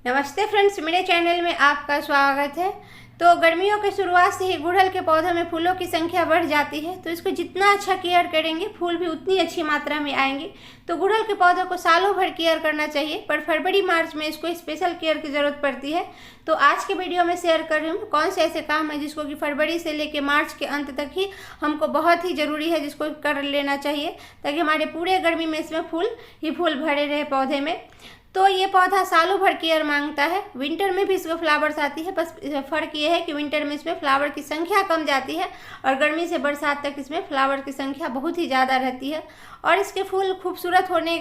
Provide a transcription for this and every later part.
नमस्ते फ्रेंड्स, मेरे चैनल में आपका स्वागत है। तो गर्मियों के शुरुआत से ही गुड़हल के पौधों में फूलों की संख्या बढ़ जाती है, तो इसको जितना अच्छा केयर करेंगे फूल भी उतनी अच्छी मात्रा में आएंगे। तो गुड़हल के पौधों को सालों भर केयर करना चाहिए, पर फरवरी मार्च में इसको स्पेशल केयर की ज़रूरत पड़ती है। तो आज के वीडियो में शेयर कर रही हूँ कौन से ऐसे काम है जिसको कि फरवरी से लेकर मार्च के अंत तक ही हमको बहुत ही ज़रूरी है, जिसको कर लेना चाहिए ताकि हमारे पूरे गर्मी में इसमें फूल ही फूल भरे रहे पौधे में। तो ये पौधा सालों भर केयर मांगता है। विंटर में भी इसमें फ्लावर्स आती है, बस फ़र्क ये है कि विंटर में इसमें फ्लावर की संख्या कम जाती है और गर्मी से बरसात तक इसमें फ्लावर की संख्या बहुत ही ज़्यादा रहती है। और इसके फूल खूबसूरत होने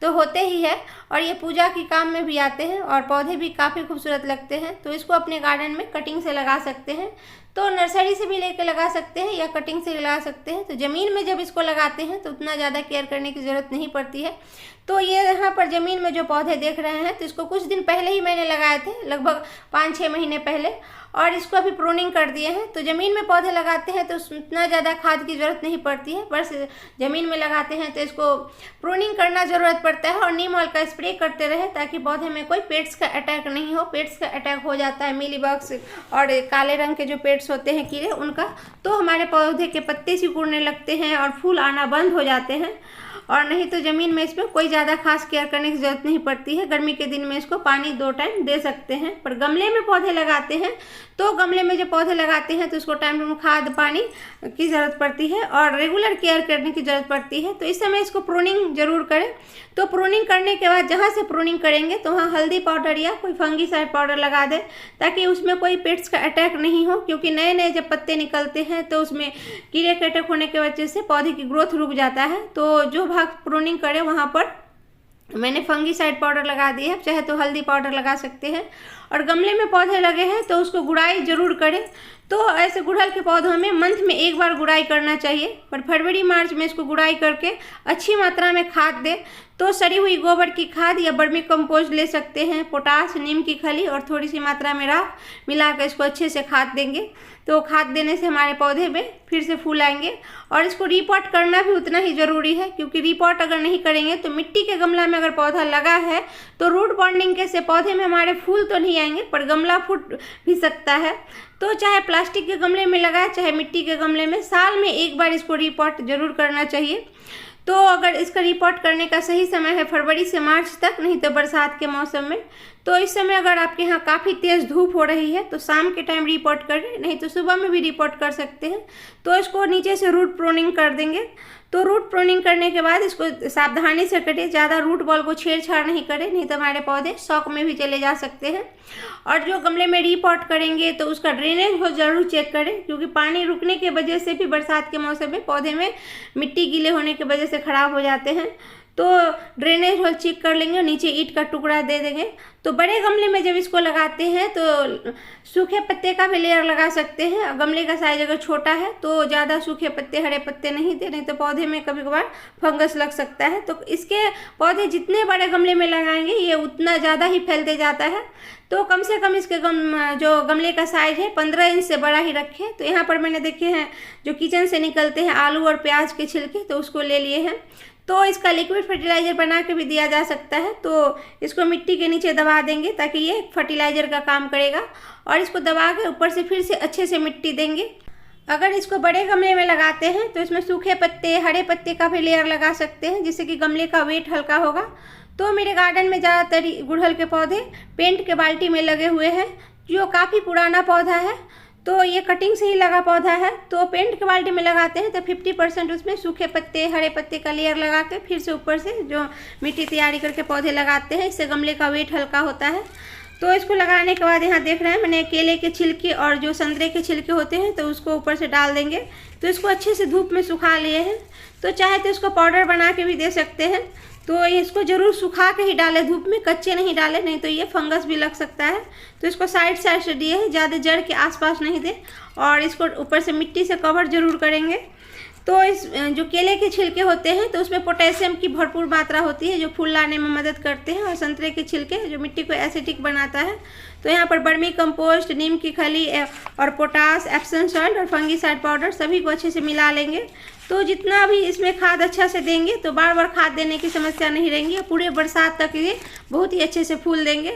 तो होते ही है और ये पूजा के काम में भी आते हैं और पौधे भी काफ़ी खूबसूरत लगते हैं। तो इसको अपने गार्डन में कटिंग से लगा सकते हैं, तो नर्सरी से भी लेकर लगा सकते हैं या कटिंग से लगा सकते हैं। तो ज़मीन में जब इसको लगाते हैं तो उतना ज़्यादा केयर करने की ज़रूरत नहीं पड़ती है। तो ये यहाँ पर ज़मीन में जो पौधे देख रहे हैं, तो इसको कुछ दिन पहले ही मैंने लगाए थे, लगभग 5-6 महीने पहले, और इसको अभी प्रूनिंग कर दिए हैं। तो ज़मीन में पौधे लगाते हैं तो उतना ज़्यादा खाद की ज़रूरत नहीं पड़ती है, बस ज़मीन में लगाते हैं तो इसको प्रूनिंग करना ज़रूरत पड़ता है और नीम ऑयल का स्प्रे करते रहे ताकि पौधे में कोई पेट्स का अटैक नहीं हो। पेट्स का अटैक हो जाता है, मीलीबग्स और काले रंग के जो पेट्स होते हैं कीड़े, उनका, तो हमारे पौधे के पत्ते सिकुड़ने लगते हैं और फूल आना बंद हो जाते हैं। और नहीं तो ज़मीन में इसमें कोई ज़्यादा खास केयर करने की ज़रूरत नहीं पड़ती है। गर्मी के दिन में इसको पानी 2 टाइम दे सकते हैं। पर गमले में पौधे लगाते हैं तो गमले में जो पौधे लगाते हैं तो उसको टाइम टू खाद पानी की ज़रूरत पड़ती है और रेगुलर केयर करने की ज़रूरत पड़ती है। तो इस समय इसको प्रूनिंग ज़रूर करें। तो प्रूनिंग करने के बाद जहाँ से प्रूनिंग करेंगे तो वहाँ हल्दी पाउडर या कोई फंगीसाइड पाउडर लगा दें ताकि उसमें कोई पेट्स का अटैक नहीं हो, क्योंकि नए नए जब पत्ते निकलते हैं तो उसमें कीड़े के अटैक होने की वजह से पौधे की ग्रोथ रुक जाता है। तो जो भाग प्रूनिंग करें वहाँ पर मैंने फंगीसाइड पाउडर लगा दिया है, चाहे तो हल्दी पाउडर लगा सकते हैं। और गमले में पौधे लगे हैं तो उसको गुड़ाई ज़रूर करें। तो ऐसे गुड़हल के पौधों में मंथ में 1 बार गुड़ाई करना चाहिए, पर फरवरी मार्च में इसको गुड़ाई करके अच्छी मात्रा में खाद दें। तो सड़ी हुई गोबर की खाद या वर्मी कंपोस्ट ले सकते हैं, पोटास, नीम की खली और थोड़ी सी मात्रा में राख मिलाकर इसको अच्छे से खाद देंगे। तो खाद देने से हमारे पौधे में फिर से फूल आएंगे। और इसको रिपोर्ट करना भी उतना ही ज़रूरी है, क्योंकि रिपोर्ट अगर नहीं करेंगे तो मिट्टी के गमला में अगर पौधा लगा है तो रूट बॉन्डिंग के से पौधे में हमारे फूल तो नहीं आएंगे पर गमला फूट भी सकता है। तो चाहे प्लास्टिक के गमले में लगाए चाहे मिट्टी के गमले में, साल में 1 बार इसको रिपोर्ट ज़रूर करना चाहिए। तो अगर इसका रिपोर्ट करने का सही समय है फरवरी से मार्च तक, नहीं तो बरसात के मौसम में। तो इस समय अगर आपके यहाँ काफ़ी तेज़ धूप हो रही है तो शाम के टाइम रिपोर्ट करें, नहीं तो सुबह में भी रिपोर्ट कर सकते हैं। तो इसको नीचे से रूट प्रूनिंग कर देंगे। तो रूट प्रूनिंग करने के बाद इसको सावधानी से करें, ज़्यादा रूट बॉल को छेड़छाड़ नहीं करें, नहीं तो हमारे पौधे शॉक में भी चले जा सकते हैं। और जो गमले में रिपोर्ट करेंगे तो उसका ड्रेनेज हो ज़रूर चेक करें, क्योंकि पानी रुकने की वजह से भी बरसात के मौसम में पौधे में मिट्टी गीले होने की वजह से ख़राब हो जाते हैं। तो ड्रेनेज होल चेक कर लेंगे, नीचे ईंट का टुकड़ा दे देंगे। तो बड़े गमले में जब इसको लगाते हैं तो सूखे पत्ते का भी लेयर लगा सकते हैं। गमले का साइज अगर छोटा है तो ज़्यादा सूखे पत्ते, हरे पत्ते नहीं दें, नहीं तो पौधे में कभी कभार फंगस लग सकता है। तो इसके पौधे जितने बड़े गमले में लगाएंगे ये उतना ज़्यादा ही फैलते जाता है। तो कम से कम इसके जो गमले का साइज है 15 इंच से बड़ा ही रखें। तो यहाँ पर मैंने देखे हैं जो किचन से निकलते हैं आलू और प्याज के छिलके, तो उसको ले लिए हैं। तो इसका लिक्विड फर्टिलाइज़र बना के भी दिया जा सकता है। तो इसको मिट्टी के नीचे दबा देंगे ताकि ये फर्टिलाइज़र का काम करेगा, और इसको दबा के ऊपर से फिर से अच्छे से मिट्टी देंगे। अगर इसको बड़े गमले में लगाते हैं तो इसमें सूखे पत्ते, हरे पत्ते का भी लेयर लगा सकते हैं, जिससे कि गमले का वेट हल्का होगा। तो मेरे गार्डन में ज़्यादातर गुड़हल के पौधे पेंट के बाल्टी में लगे हुए हैं, जो काफ़ी पुराना पौधा है। तो ये कटिंग से ही लगा पौधा है। तो पेंट के बाल्टी में लगाते हैं तो 50% उसमें सूखे पत्ते, हरे पत्ते का लेयर लगा के फिर से ऊपर से जो मिट्टी तैयारी करके पौधे लगाते हैं। इससे गमले का वेट हल्का होता है। तो इसको लगाने के बाद यहाँ देख रहे हैं मैंने केले के छिलके और जो संतरे के छिलके होते हैं तो उसको ऊपर से डाल देंगे। तो इसको अच्छे से धूप में सुखा लिए हैं। तो चाहे तो इसको पाउडर बना के भी दे सकते हैं। तो इसको ज़रूर सुखा के ही डालें, धूप में कच्चे नहीं डालें, नहीं तो ये फंगस भी लग सकता है। तो इसको साइड साइड से दिए हैं, ज़्यादा जड़ के आसपास नहीं दें, और इसको ऊपर से मिट्टी से कवर ज़रूर करेंगे। तो इस जो केले के छिलके होते हैं तो उसमें पोटेशियम की भरपूर मात्रा होती है जो फूल लाने में मदद करते हैं, और संतरे के छिलके जो मिट्टी को एसिडिक बनाता है। तो यहाँ पर वर्मी कंपोस्ट, नीम की खली और पोटास, एप्सम सॉल्ट और फंगीसाइड पाउडर सभी को अच्छे से मिला लेंगे। तो जितना भी इसमें खाद अच्छा से देंगे तो बार बार खाद देने की समस्या नहीं रहेंगी, पूरे बरसात तक ये बहुत ही अच्छे से फूल देंगे।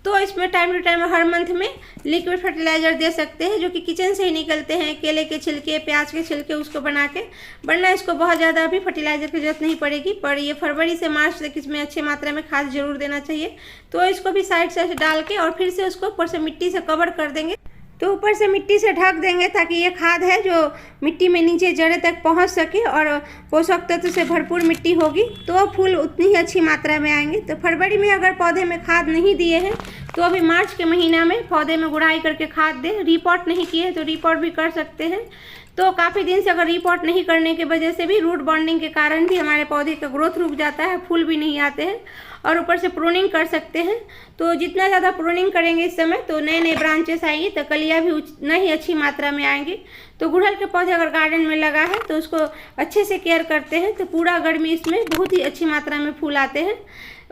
तो इसमें टाइम टू टाइम हर मंथ में लिक्विड फर्टिलाइज़र दे सकते हैं, जो कि किचन से ही निकलते हैं, केले के छिलके, प्याज के छिलके, उसको बना के, वरना इसको बहुत ज़्यादा भी फर्टिलाइज़र की जरूरत नहीं पड़ेगी। पर ये फरवरी से मार्च तक इसमें अच्छे मात्रा में खाद जरूर देना चाहिए। तो इसको भी साइड से डाल के और फिर से उसको ऊपर से मिट्टी से कवर कर देंगे। तो ऊपर से मिट्टी से ढक देंगे ताकि ये खाद है जो मिट्टी में नीचे जड़ें तक पहुंच सके, और पोषक तत्व से भरपूर मिट्टी होगी तो फूल उतनी ही अच्छी मात्रा में आएंगे। तो फरवरी में अगर पौधे में खाद नहीं दिए हैं तो अभी मार्च के महीना में पौधे में गुड़ाई करके खाद दें। रिपोर्ट नहीं किए तो रिपोर्ट भी कर सकते हैं। तो काफ़ी दिन से अगर रिपोर्ट नहीं करने की वजह से भी, रूट बॉन्डिंग के कारण भी हमारे पौधे का ग्रोथ रुक जाता है, फूल भी नहीं आते हैं, और ऊपर से प्रूनिंग कर सकते हैं। तो जितना ज़्यादा प्रूनिंग करेंगे इस समय तो नए नए ब्रांचेस आएंगी, तो कलियाँ भी उतना ही अच्छी मात्रा में आएंगी। तो गुड़हल के पौधे अगर गार्डन में लगा है तो उसको अच्छे से केयर करते हैं तो पूरा गर्मी इसमें बहुत ही अच्छी मात्रा में फूल आते हैं।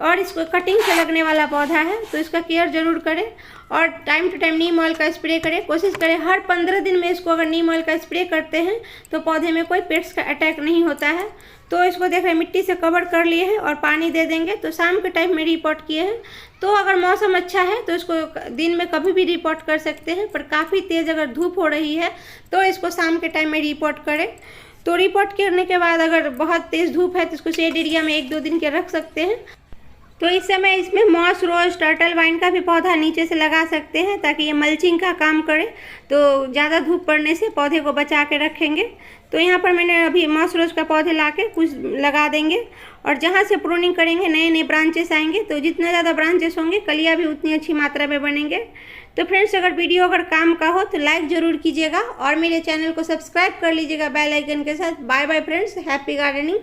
और इसको कटिंग से लगने वाला पौधा है तो इसका केयर जरूर करें, और time to time neem oil का स्प्रे करें। कोशिश करें हर 15 दिन में इसको अगर नीम ऑयल का स्प्रे करते हैं तो पौधे में कोई पेट्स का अटैक नहीं होता है। तो इसको देख रहे मिट्टी से कवर कर लिए हैं और पानी दे देंगे। तो शाम के टाइम में रिपोर्ट किए हैं। तो अगर मौसम अच्छा है तो इसको दिन में कभी भी रिपोर्ट कर सकते हैं, पर काफ़ी तेज़ अगर धूप हो रही है तो इसको शाम के टाइम में रिपोर्ट करें। तो रिपोर्ट करने के बाद अगर बहुत तेज़ धूप है तो इसको शेड एरिया में 1-2 दिन के रख सकते हैं। तो इस समय इसमें मॉस रोज, टर्टल वाइन का भी पौधा नीचे से लगा सकते हैं ताकि ये मल्चिंग का काम करे, तो ज़्यादा धूप पड़ने से पौधे को बचा के रखेंगे। तो यहाँ पर मैंने अभी मॉस रोज का पौधे ला के कुछ लगा देंगे, और जहाँ से प्रूनिंग करेंगे नए नए ब्रांचेस आएंगे। तो जितना ज़्यादा ब्रांचेस होंगे कलियाँ भी उतनी अच्छी मात्रा में बनेंगे। तो फ्रेंड्स, अगर वीडियो अगर काम का हो तो लाइक ज़रूर कीजिएगा और मेरे चैनल को सब्सक्राइब कर लीजिएगा बेल आइकन के साथ। Bye bye friends, happy gardening.